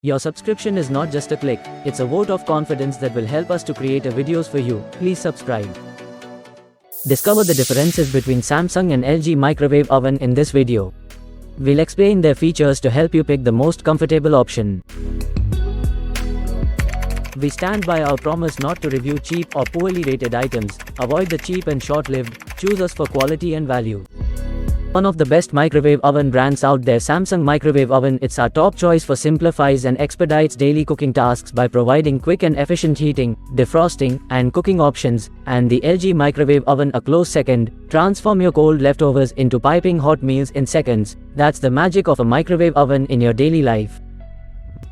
Your subscription is not just a click, it's a vote of confidence that will help us to create videos for you. Please subscribe. Discover the differences between Samsung and LG Microwave Oven in this video. We'll explain their features to help you pick the most comfortable option. We stand by our promise not to review cheap or poorly rated items. Avoid the cheap and short-lived, choose us for quality and value. One of the best microwave oven brands out there, Samsung Microwave Oven. It's our top choice for simplifies and expedites daily cooking tasks by providing quick and efficient heating, defrosting, and cooking options. And the LG Microwave Oven, a close second. Transform your cold leftovers into piping hot meals in seconds. That's the magic of a microwave oven in your daily life.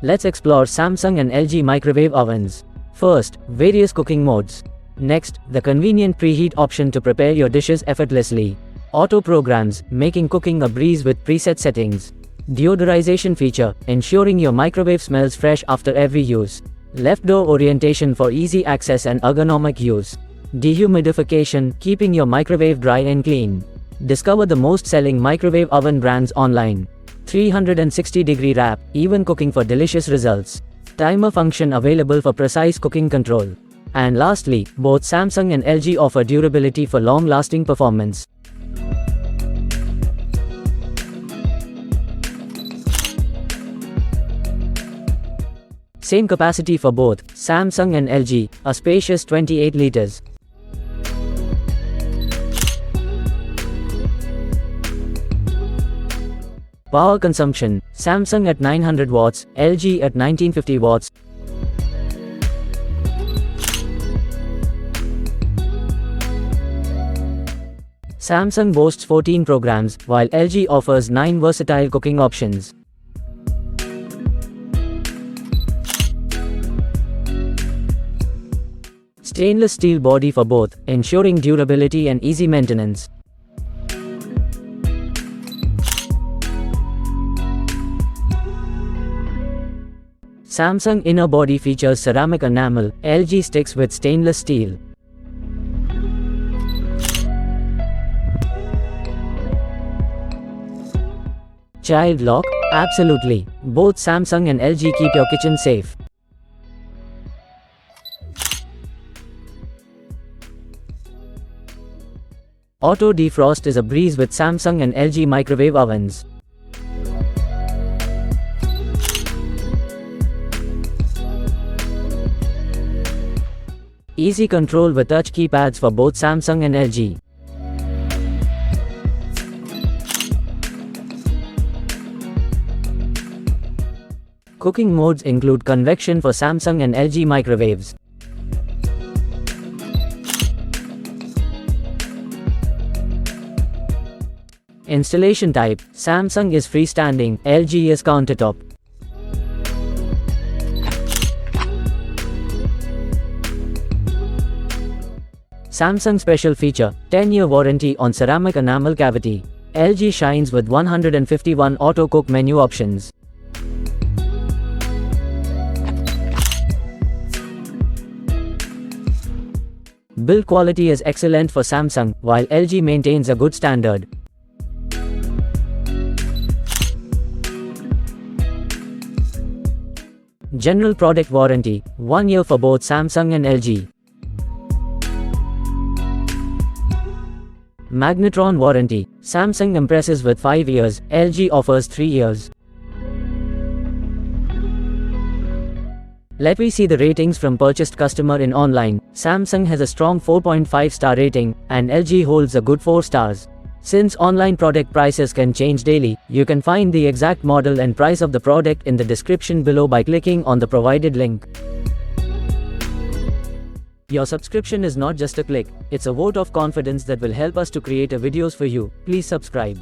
Let's explore Samsung and LG microwave ovens. First, various cooking modes. Next, the convenient preheat option to prepare your dishes effortlessly. Auto programs, making cooking a breeze with preset settings. Deodorization feature, ensuring your microwave smells fresh after every use. Left door orientation for easy access and ergonomic use. Dehumidification, keeping your microwave dry and clean. Discover the most selling microwave oven brands online. 360-degree wrap, even cooking for delicious results. Timer function available for precise cooking control. And lastly, both Samsung and LG offer durability for long-lasting performance. Same capacity for both Samsung and LG, a spacious 28 liters. Power consumption, Samsung at 900 watts, LG at 1950 watts. Samsung boasts 14 programs, while LG offers 9 versatile cooking options. Stainless steel body for both, ensuring durability and easy maintenance. Samsung inner body features ceramic enamel, LG sticks with stainless steel. Child lock? Absolutely. Both Samsung and LG keep your kitchen safe. Auto defrost is a breeze with Samsung and LG microwave ovens. Easy control with touch keypads for both Samsung and LG. Cooking modes include convection for Samsung and LG microwaves. Installation type, Samsung is freestanding, LG is countertop. Samsung special feature, 10-year warranty on ceramic enamel cavity. LG shines with 151 auto cook menu options. Build quality is excellent for Samsung, while LG maintains a good standard. General product warranty, 1 year for both Samsung and LG. Magnetron warranty, Samsung impresses with 5 years, LG offers 3 years. Let me see the ratings from purchased customer in online. Samsung has a strong 4.5 star rating, and LG holds a good 4 stars. Since online product prices can change daily, you can find the exact model and price of the product in the description below by clicking on the provided link. Your subscription is not just a click, it's a vote of confidence that will help us to create videos for you. Please subscribe.